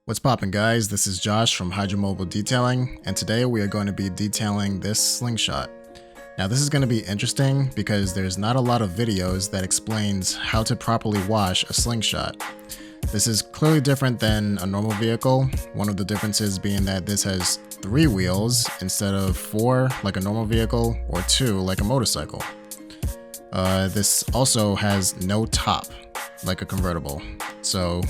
What's poppin' guys, this is Josh from Hydra Mobile Detailing, and today we are going to be detailing this slingshot. Now this is going to be interesting because there's not a lot of videos that explains how to properly wash a slingshot. This is clearly different than a normal vehicle, one of the differences being that this has 3 wheels instead of 4 like a normal vehicle or 2 like a motorcycle. This also has no top like a convertible, so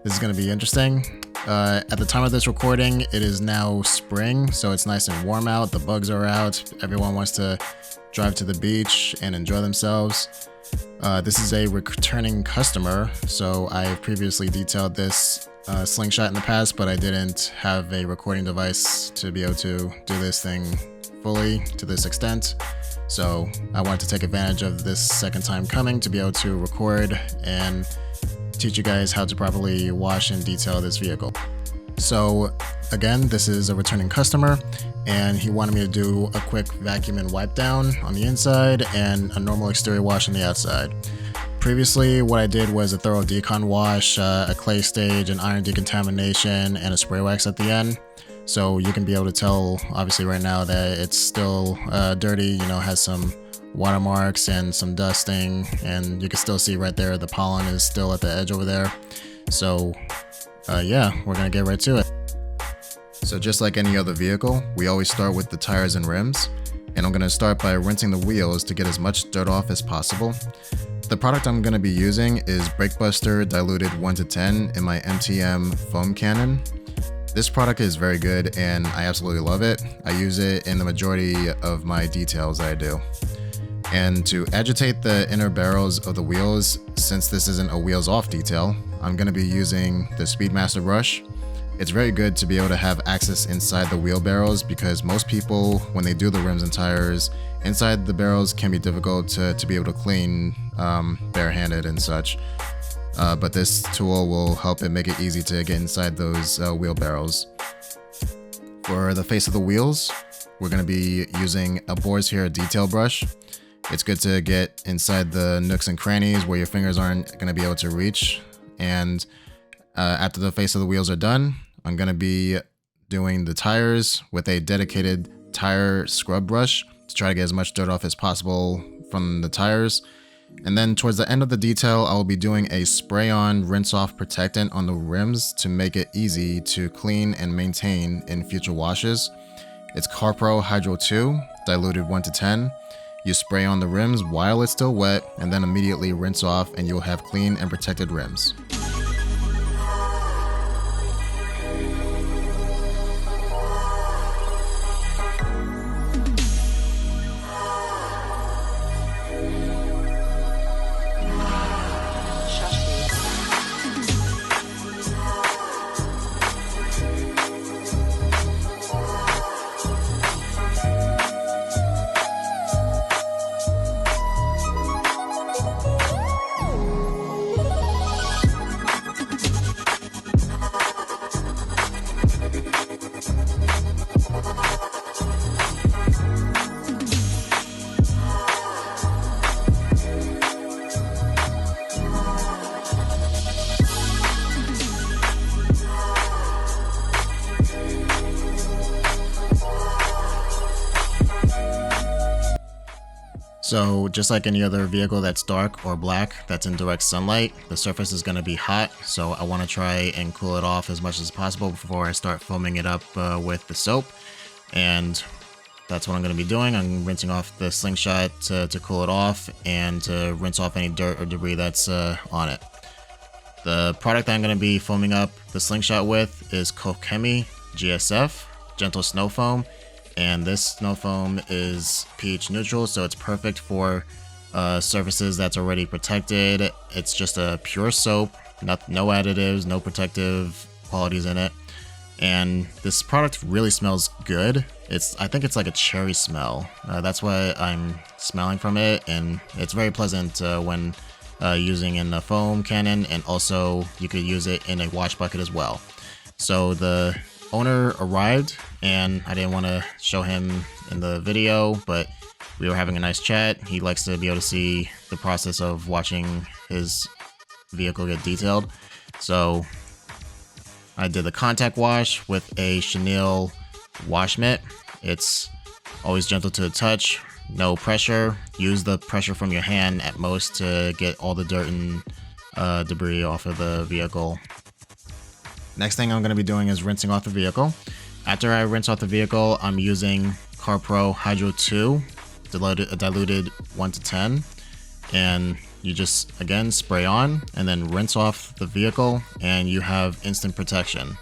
this is going to be interesting. At the time of this recording, it is now spring, so it's nice and warm out, the bugs are out, everyone wants to drive to the beach and enjoy themselves. This is a returning customer, so I've previously detailed this slingshot in the past, but I didn't have a recording device to be able to do this thing fully to this extent. So I wanted to take advantage of this second time coming to be able to record and teach you guys how to properly wash and detail this vehicle. So again, this is a returning customer and he wanted me to do a quick vacuum and wipe down on the inside and a normal exterior wash on the outside. Previously, what I did was a thorough decon wash, a clay stage, an iron decontamination, and a spray wax at the end. So you can be able to tell, obviously right now, that it's still dirty, you know, has some watermarks and some dusting, and you can still see right there the pollen is still at the edge over there. So yeah, we're gonna get right to it. So just like any other vehicle, we always start with the tires and rims, and I'm gonna start by rinsing the wheels to get as much dirt off as possible. The product I'm gonna be using is Brake Buster diluted 1:10 in my MTM foam cannon. This product is very good and I absolutely love it. I use it in the majority of my details that I do. And to agitate the inner barrels of the wheels, since this isn't a wheels off detail, I'm going to be using the Speedmaster brush. It's very good to be able to have access inside the wheel barrels because most people, when they do the rims and tires, inside the barrels can be difficult to be able to clean barehanded and such. But this tool will help it make it easy to get inside those wheel barrels. For the face of the wheels, we're going to be using a Boar's Hair detail brush. It's good to get inside the nooks and crannies where your fingers aren't going to be able to reach. And after the face of the wheels are done, I'm going to be doing the tires with a dedicated tire scrub brush to try to get as much dirt off as possible from the tires. And then towards the end of the detail, I will be doing a spray-on rinse-off protectant on the rims to make it easy to clean and maintain in future washes. It's CarPro Hydro 2, diluted 1:10. You spray on the rims while it's still wet, and then immediately rinse off, and you'll have clean and protected rims. So just like any other vehicle that's dark or black that's in direct sunlight, the surface is going to be hot, so I want to try and cool it off as much as possible before I start foaming it up with the soap. And that's what I'm going to be doing. I'm rinsing off the slingshot to cool it off and to rinse off any dirt or debris that's on it. The product that I'm going to be foaming up the slingshot with is Kokemi GSF Gentle Snow Foam. And this snow foam is pH neutral, so it's perfect for surfaces that's already protected. It's just a pure soap, no additives, no protective qualities in it. And this product really smells good. I think it's like a cherry smell. That's what I'm smelling from it, and it's very pleasant when using in the foam cannon, and also you could use it in a wash bucket as well. So the owner arrived and I didn't want to show him in the video, but we were having a nice chat. He likes to be able to see the process of watching his vehicle get detailed. So I did the contact wash with a chenille wash mitt. It's always gentle to the touch, no pressure. Use the pressure from your hand at most to get all the dirt and debris off of the vehicle. Next thing I'm going to be doing is rinsing off the vehicle. After I rinse off the vehicle, I'm using CarPro Hydro 2, diluted 1 to 10, and you just again spray on and then rinse off the vehicle and you have instant protection.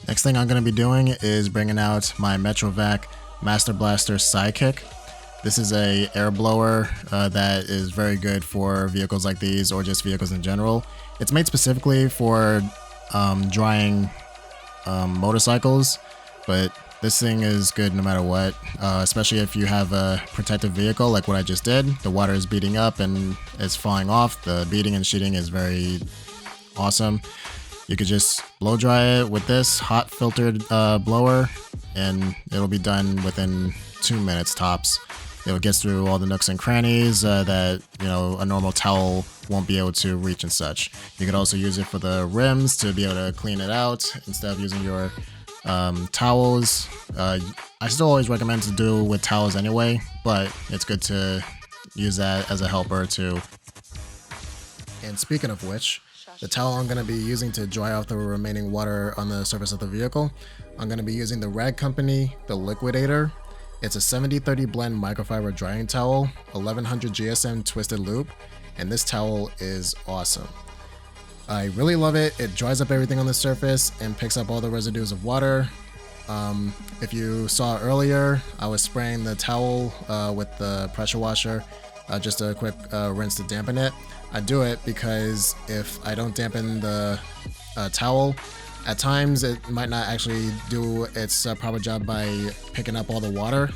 Next thing I'm going to be doing is bringing out my Metrovac Master Blaster Sidekick. This is a air blower that is very good for vehicles like these or just vehicles in general. It's made specifically for drying motorcycles, but this thing is good no matter what, especially if you have a protected vehicle like what I just did. The water is beating up and it's falling off. The beating and sheeting is very awesome. You could just blow dry it with this hot filtered blower and it'll be done within 2 minutes tops. It gets through all the nooks and crannies that, you know, a normal towel won't be able to reach and such. You could also use it for the rims to be able to clean it out instead of using your towels. I still always recommend to do with towels anyway, but it's good to use that as a helper too. And speaking of which, the towel I'm going to be using to dry off the remaining water on the surface of the vehicle, I'm going to be using the Rag Company, the Liquidator. It's a 70-30 blend microfiber drying towel, 1100 GSM twisted loop, and this towel is awesome. I really love it. It dries up everything on the surface and picks up all the residues of water. If you saw earlier, I was spraying the towel with the pressure washer, just a quick rinse to dampen it. I do it because if I don't dampen the towel, at times it might not actually do its proper job by picking up all the water.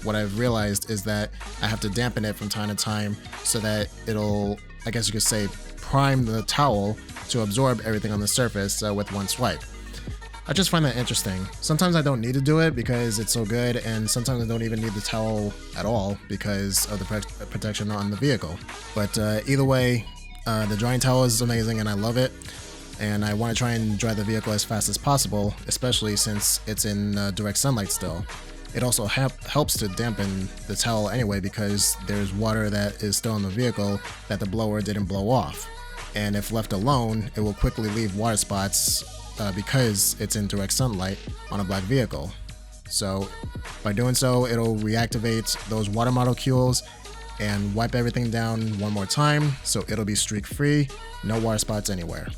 What I've realized is that I have to dampen it from time to time so that it'll, I guess you could say, prime the towel to absorb everything on the surface with one swipe. I just find that interesting. Sometimes I don't need to do it because it's so good, and sometimes I don't even need the towel at all because of the protection on the vehicle. But either way, the drying towel is amazing and I love it. And I want to try and dry the vehicle as fast as possible, especially since it's in direct sunlight still. It also helps to dampen the towel anyway because there's water that is still in the vehicle that the blower didn't blow off. And if left alone, it will quickly leave water spots because it's in direct sunlight on a black vehicle. So by doing so, it'll reactivate those water molecules and wipe everything down one more time, so it'll be streak free, no water spots anywhere.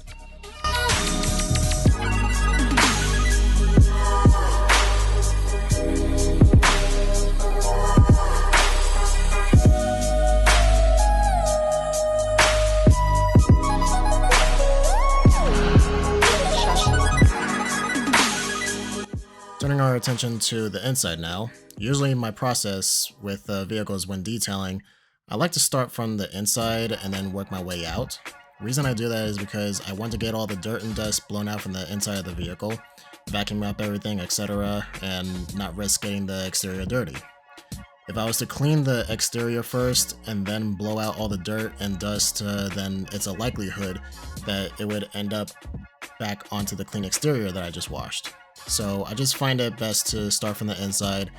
Turning our attention to the inside now. Usually my process with vehicles when detailing, I like to start from the inside and then work my way out. The reason I do that is because I want to get all the dirt and dust blown out from the inside of the vehicle, vacuum up everything, etc., and not risk getting the exterior dirty. If I was to clean the exterior first and then blow out all the dirt and dust, then it's a likelihood that it would end up back onto the clean exterior that I just washed. So I just find it best to start from the inside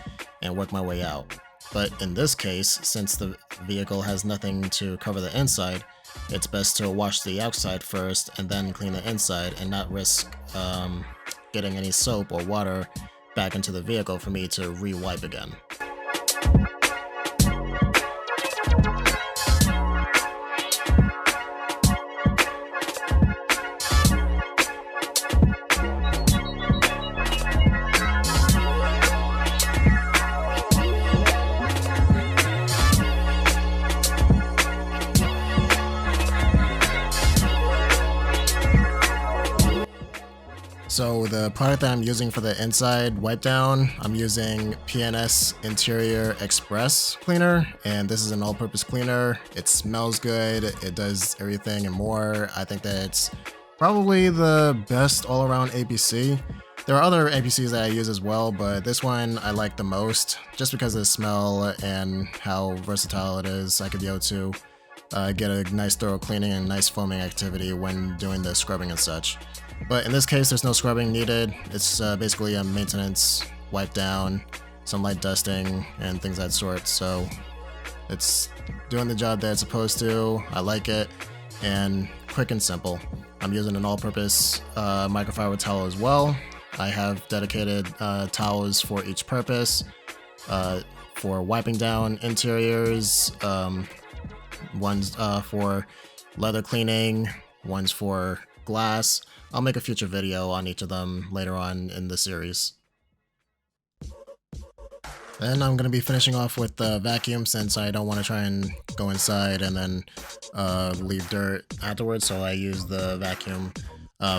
and work my way out. But in this case, since the vehicle has nothing to cover the inside, it's best to wash the outside first and then clean the inside and not risk getting any soap or water back into the vehicle for me to re-wipe again. So the product that I'm using for the inside wipe down, I'm using PNS Interior Express Cleaner, and this is an all-purpose cleaner. It smells good, it does everything and more. I think that it's probably the best all-around APC. There are other APCs that I use as well, but this one I like the most just because of the smell and how versatile it is. I could be able to get a nice thorough cleaning and nice foaming activity when doing the scrubbing and such. But in this case, there's no scrubbing needed. It's basically a maintenance wipe down, some light dusting, and things of that sort. So it's doing the job that it's supposed to. I like it, and quick and simple. I'm using an all-purpose microfiber towel as well. I have dedicated towels for each purpose, for wiping down interiors, one's for leather cleaning, one's for glass. I'll make a future video on each of them later on in the series. Then I'm going to be finishing off with the vacuum since I don't want to try and go inside and then leave dirt afterwards, so I use the vacuum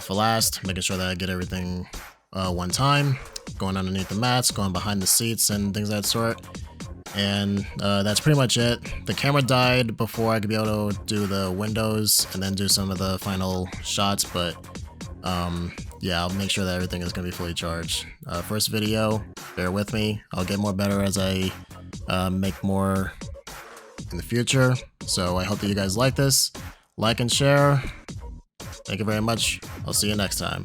for last, making sure that I get everything one time, going underneath the mats, going behind the seats and things of that sort. And that's pretty much it. The camera died before I could be able to do the windows and then do some of the final shots, but yeah, I'll make sure that everything is going to be fully charged. First video, bear with me. I'll get more better as I make more in the future. So I hope that you guys like this. Like and share. Thank you very much. I'll see you next time.